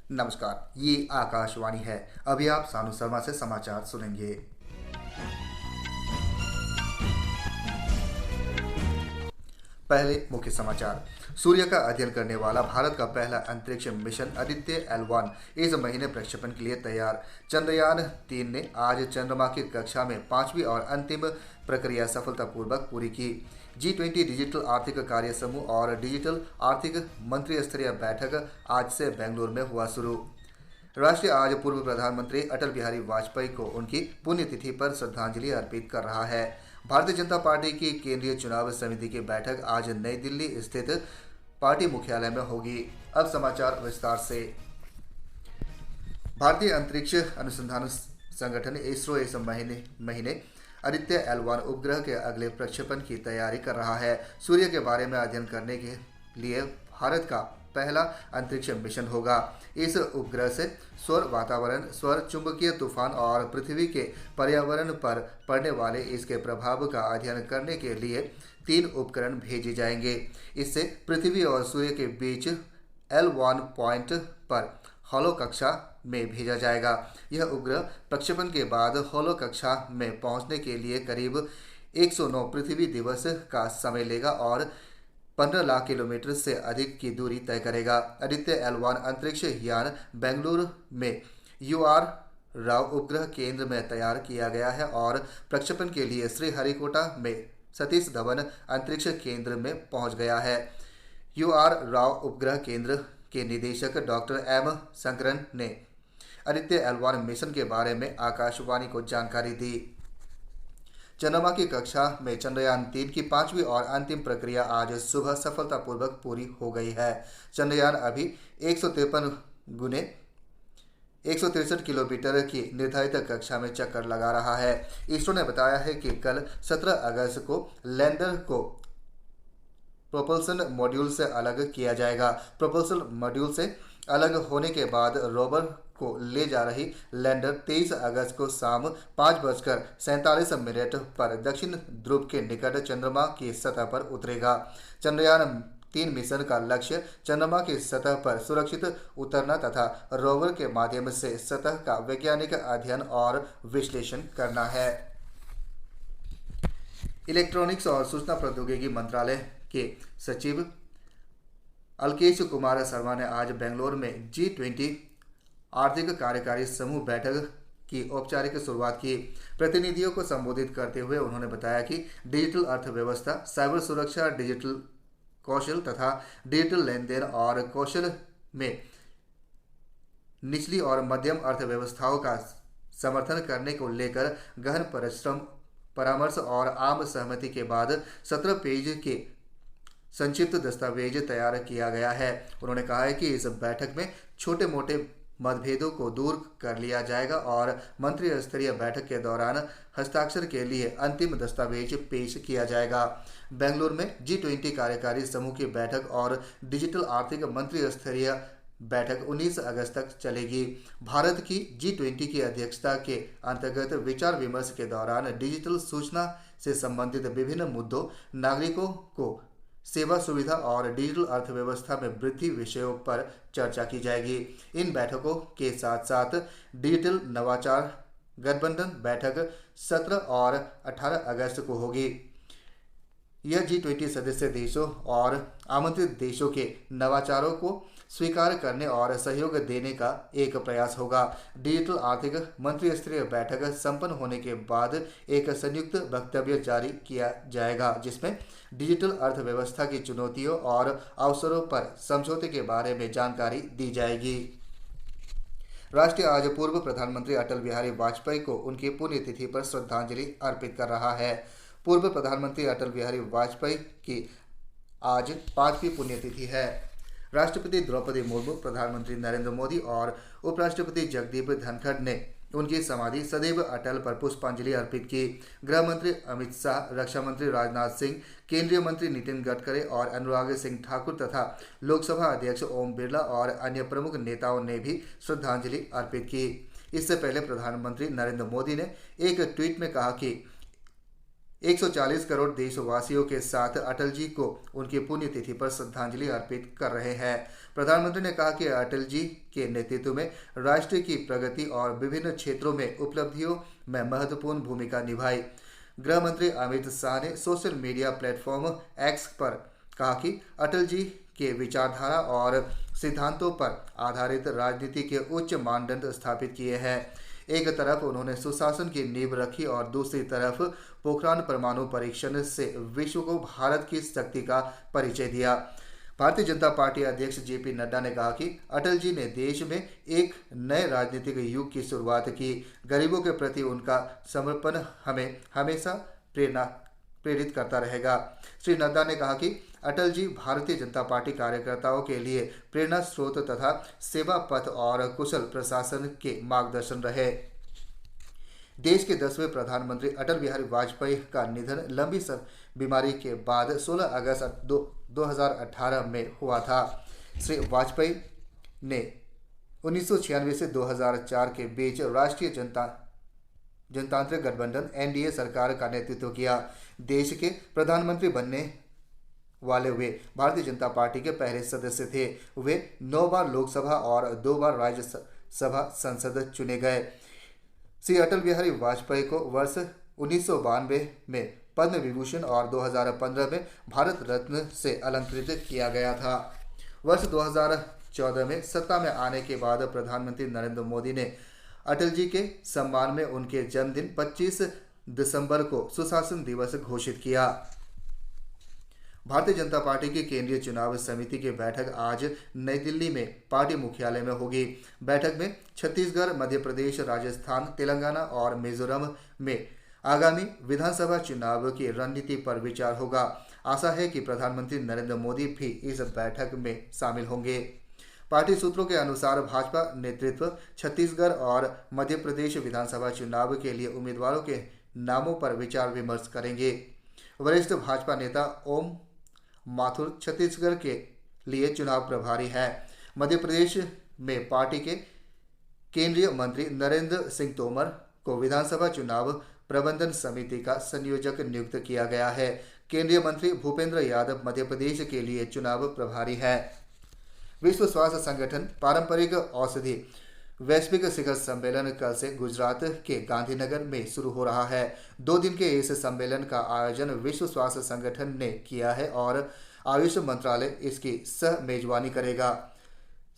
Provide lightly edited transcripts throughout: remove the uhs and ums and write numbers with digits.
नमस्कार, ये आकाशवाणी है। अभी आप सानू शर्मा से समाचार सुनेंगे। पहले मुख्य समाचार। सूर्य का अध्ययन करने वाला भारत का पहला अंतरिक्ष मिशन आदित्य L1 इस महीने प्रक्षेपण के लिए तैयार। चंद्रयान-3 ने आज चंद्रमा की कक्षा में पांचवी और अंतिम प्रक्रिया सफलतापूर्वक पूरी की। G20 डिजिटल आर्थिक कार्य समूह और डिजिटल आर्थिक मंत्री स्तरीय बैठक आज से बेंगलुरु में हुआ शुरू। राष्ट्र आज पूर्व प्रधानमंत्री अटल बिहारी वाजपेयी को उनकी पुण्यतिथि पर श्रद्धांजलि अर्पित कर रहा है। भारतीय जनता पार्टी की केंद्रीय चुनाव समिति की बैठक आज नई दिल्ली स्थित पार्टी मुख्यालय में होगी। अब समाचार विस्तार से। भारतीय अंतरिक्ष अनुसंधान संगठन इसरो इस महीने आदित्य L1 उपग्रह के अगले प्रक्षेपण की तैयारी कर रहा है। सूर्य के बारे में अध्ययन करने के लिए भारत का पहला अंतरिक्ष मिशन होगा। इस उपग्रह से सौर वातावरण, सौर चुंबकीय तूफान और पृथ्वी के पर्यावरण पर पड़ने वाले इसके प्रभाव का अध्ययन करने के लिए 3 उपकरण भेजे जाएंगे। इससे पृथ्वी और सूर्य के बीच L1 पॉइंट पर हॉलो कक्षा में भेजा जाएगा। यह उपग्रह प्रक्षेपण के बाद हॉलो कक्षा में पहुंचने के लिए करीब 109 पृथ्वी दिवस का समय लेगा और 15 लाख किलोमीटर से अधिक की दूरी तय करेगा। आदित्य L1 अंतरिक्ष यान बेंगलुरु में UR राव उपग्रह केंद्र में तैयार किया गया है और प्रक्षेपण के लिए श्रीहरिकोटा में सतीश धवन अंतरिक्ष केंद्र में पहुंच गया है। UR राव उपग्रह केंद्र के निदेशक डॉक्टर M शंकरन ने आदित्य L1 मिशन के बारे में आकाशवाणी को जानकारी दी। चंद्रमा की कक्षा में चंद्रयान-3 की पांचवी और अंतिम प्रक्रिया आज सुबह सफलतापूर्वक पूरी हो गई है। चंद्रयान अभी 153 गुने 163 किलोमीटर की निर्धारित कक्षा में चक्कर लगा रहा है। इसरो ने बताया है कि कल 17 अगस्त को लैंडर को प्रोपल्सन मॉड्यूल से अलग किया जाएगा। प्रोपल्सन मॉड्यूल से अलग होने के बाद रोवर को ले जा रही लैंडर 23 अगस्त को शाम 5:47 पर दक्षिण ध्रुव के निकट चंद्रमा की सतह पर उतरेगा। चंद्रयान-3 मिशन का लक्ष्य चंद्रमा की सतह पर सुरक्षित उतरना तथा रोवर के माध्यम से सतह का वैज्ञानिक अध्ययन और विश्लेषण करना है। इलेक्ट्रॉनिक्स और सूचना प्रौद्योगिकी मंत्रालय के सचिव अलकेश कुमार शर्मा ने आज बेंगलुरु में G20 आर्थिक कार्यकारी समूह बैठक की औपचारिक शुरुआत की। प्रतिनिधियों को संबोधित करते हुए उन्होंने बताया कि डिजिटल अर्थव्यवस्था, साइबर सुरक्षा, डिजिटल कौशल तथा डिजिटल लेन देन और कौशल में निचली और मध्यम अर्थव्यवस्थाओं का समर्थन करने को लेकर गहन परिश्रम, परामर्श और आम सहमति के बाद 17 पेज के संक्षिप्त दस्तावेज तैयार किया गया है। उन्होंने कहा है कि इस बैठक में छोटे मोटे मतभेदों को दूर कर लिया जाएगा और मंत्री स्तरीय बैठक के दौरान हस्ताक्षर के लिए अंतिम दस्तावेज पेश किया जाएगा। बेंगलुरु में G20 कार्यकारी समूह की बैठक और डिजिटल आर्थिक मंत्री स्तरीय बैठक 19 अगस्त तक चलेगी। भारत की G20 की अध्यक्षता के अंतर्गत विचार विमर्श के दौरान डिजिटल सूचना से संबंधित विभिन्न मुद्दों, नागरिकों को सेवा सुविधा और डिजिटल अर्थव्यवस्था में वृद्धि विषयों पर चर्चा की जाएगी। इन बैठकों के साथ साथ डिजिटल नवाचार गठबंधन बैठक 17 और 18 अगस्त को होगी। यह G20 सदस्य देशों और आमंत्रित देशों के नवाचारों को स्वीकार करने और सहयोग देने का एक प्रयास होगा। डिजिटल आर्थिक मंत्री स्तरीय बैठक संपन्न होने के बाद एक संयुक्त वक्तव्य जारी किया जाएगा जिसमें डिजिटल अर्थव्यवस्था की चुनौतियों और अवसरों पर समझौते के बारे में जानकारी दी जाएगी। राष्ट्र आज पूर्व प्रधानमंत्री अटल बिहारी वाजपेयी को उनकी पुण्यतिथि पर श्रद्धांजलि अर्पित कर रहा है। पूर्व प्रधानमंत्री अटल बिहारी वाजपेयी की आज 5वीं पुण्यतिथि है। राष्ट्रपति द्रौपदी मुर्मू, प्रधानमंत्री नरेंद्र मोदी और उपराष्ट्रपति जगदीप धनखड़ ने उनकी समाधि सदैव अटल पर पुष्पांजलि अर्पित की। गृह मंत्री अमित शाह, रक्षा मंत्री राजनाथ सिंह, केंद्रीय मंत्री नितिन गडकरी और अनुराग सिंह ठाकुर तथा लोकसभा अध्यक्ष ओम बिरला और अन्य प्रमुख नेताओं ने भी श्रद्धांजलि अर्पित की। इससे पहले प्रधानमंत्री नरेंद्र मोदी ने एक ट्वीट में कहा कि 140 करोड़ देशवासियों के साथ अटल जी को उनकी पुण्यतिथि पर श्रद्धांजलि अर्पित कर रहे हैं। प्रधानमंत्री ने कहा कि अटल जी के नेतृत्व में राष्ट्र की प्रगति और विभिन्न क्षेत्रों में उपलब्धियों में महत्वपूर्ण भूमिका निभाई। गृह मंत्री अमित शाह ने सोशल मीडिया प्लेटफॉर्म एक्स पर कहा कि अटल जी के विचारधारा और सिद्धांतों पर आधारित राजनीति के उच्च मानदंड स्थापित किए हैं। एक तरफ उन्होंने सुशासन की नींव रखी और दूसरी तरफ पोखरान परमाणु परीक्षण से विश्व को भारत की शक्ति का परिचय दिया। भारतीय जनता पार्टी अध्यक्ष जेपी नड्डा ने कहा कि अटल जी ने देश में एक नए राजनीतिक युग की शुरुआत की। गरीबों के प्रति उनका समर्पण हमें हमेशा प्रेरित करता रहेगा। श्री नड्डा ने कहा कि अटल जी भारतीय जनता पार्टी कार्यकर्ताओं के लिए प्रेरणा स्रोत तथा सेवा पथ और कुशल प्रशासन के मार्गदर्शन रहे। देश के 10वें प्रधानमंत्री अटल बिहारी वाजपेयी का निधन लंबी बीमारी के बाद 16 अगस्त 2018 में हुआ था। श्री वाजपेयी ने 1996 से 2004 के बीच राष्ट्रीय जनतांत्रिक गठबंधन NDA सरकार का नेतृत्व किया। देश के प्रधानमंत्री बनने वाले वे भारतीय जनता पार्टी के पहले सदस्य थे। वे 9 बार लोकसभा और 2 बार राज्यसभा संसद चुने गए। श्री अटल बिहारी वाजपेयी को वर्ष 1992 में पद्म विभूषण और 2015 में भारत रत्न से अलंकृत किया गया था। वर्ष 2014 में सत्ता में आने के बाद प्रधानमंत्री नरेंद्र मोदी ने अटल जी के सम्मान में उनके जन्मदिन 25 दिसंबर को सुशासन दिवस घोषित किया। भारतीय जनता पार्टी की केंद्रीय चुनाव समिति की बैठक आज नई दिल्ली में पार्टी मुख्यालय में होगी। बैठक में छत्तीसगढ़, मध्य प्रदेश, राजस्थान, तेलंगाना और मिजोरम में आगामी विधानसभा चुनाव की रणनीति पर विचार होगा। आशा है कि प्रधानमंत्री नरेंद्र मोदी भी इस बैठक में शामिल होंगे। पार्टी सूत्रों के अनुसार भाजपा नेतृत्व छत्तीसगढ़ और मध्य प्रदेश विधानसभा चुनाव के लिए उम्मीदवारों के नामों पर विचार विमर्श करेंगे। वरिष्ठ भाजपा नेता ओम माथुर छत्तीसगढ़ के लिए चुनाव प्रभारी हैं। मध्य प्रदेश में पार्टी के केंद्रीय मंत्री नरेंद्र सिंह तोमर को विधानसभा चुनाव प्रबंधन समिति का संयोजक नियुक्त किया गया है। केंद्रीय मंत्री भूपेंद्र यादव मध्य प्रदेश के लिए चुनाव प्रभारी हैं। विश्व स्वास्थ्य संगठन पारंपरिक औषधि वैश्विक शिखर सम्मेलन कल से गुजरात के गांधीनगर में शुरू हो रहा है। 2 दिन के इस सम्मेलन का आयोजन विश्व स्वास्थ्य संगठन ने किया है और आयुष मंत्रालय इसकी सह मेजबानी करेगा।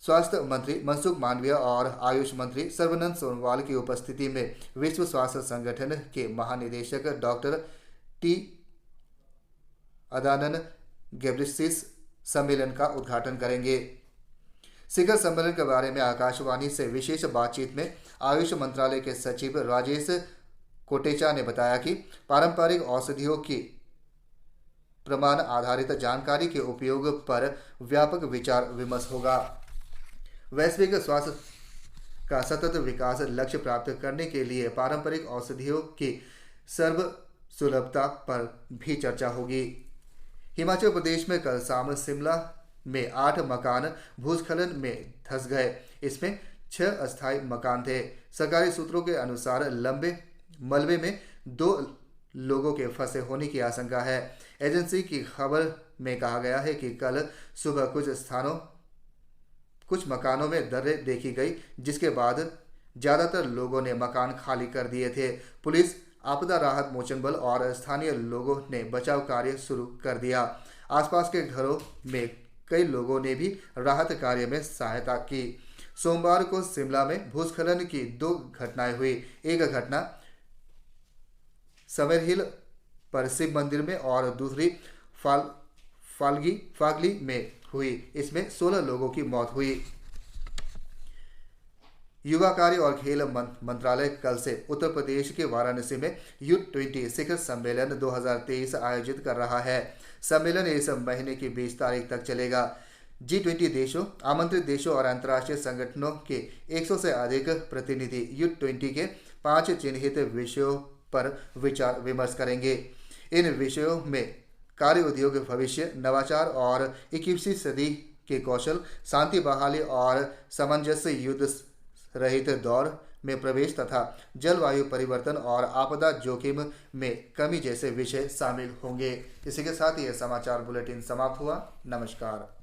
स्वास्थ्य मंत्री मनसुख मांडविया और आयुष मंत्री सर्बानंद सोनोवाल की उपस्थिति में विश्व स्वास्थ्य संगठन के महानिदेशक डॉक्टर टी अदानन गेब्रेयेसस सम्मेलन का उद्घाटन करेंगे। शिखर सम्मेलन के बारे में आकाशवाणी से विशेष बातचीत में आयुष मंत्रालय के सचिव राजेश कोटेचा ने बताया कि पारंपरिक औषधियों की प्रमाण आधारित जानकारी के उपयोग पर व्यापक विचार विमर्श होगा। वैश्विक स्वास्थ्य का सतत विकास लक्ष्य प्राप्त करने के लिए पारंपरिक औषधियों की सर्वसुलभता पर भी चर्चा होगी। हिमाचल प्रदेश में कल शाम शिमला में 8 मकान भूस्खलन में धंस गए। इसमें 6 अस्थायी मकान थे। सरकारी सूत्रों के अनुसार लंबे मलबे में 2 लोगों के फंसे होने की आशंका है। एजेंसी की खबर में कहा गया है कि कल सुबह कुछ मकानों में दरारें देखी गई, जिसके बाद ज़्यादातर लोगों ने मकान खाली कर दिए थे। पुलिस, आपदा राहत मोचन बल और स्थानीय लोगों ने बचाव कार्य शुरू कर दिया। आसपास के घरों में कई लोगों ने भी राहत कार्य में सहायता की। सोमवार को शिमला में भूस्खलन की 2 घटनाएं हुई। एक घटना समरहिल पर शिव मंदिर में और दूसरी फागली में हुई। इसमें 16 लोगों की मौत हुई। युवा कार्य और खेल मंत्रालय कल से उत्तर प्रदेश के वाराणसी में U20 शिखर सम्मेलन 2023 आयोजित कर रहा है। सम्मेलन इस महीने की 20 तारीख तक चलेगा। G20 देशों, आमंत्रित देशों और अंतर्राष्ट्रीय संगठनों के 100 से अधिक प्रतिनिधि U20 के 5 चिन्हित विषयों पर विचार विमर्श करेंगे। इन विषयों में कार्य उद्योग भविष्य, नवाचार और 21वीं सदी के कौशल, शांति बहाली और सामंजस्य, युद्ध रहित दौर में प्रवेश तथा जलवायु परिवर्तन और आपदा जोखिम में कमी जैसे विषय शामिल होंगे। इसी के साथ ये समाचार बुलेटिन समाप्त हुआ। नमस्कार।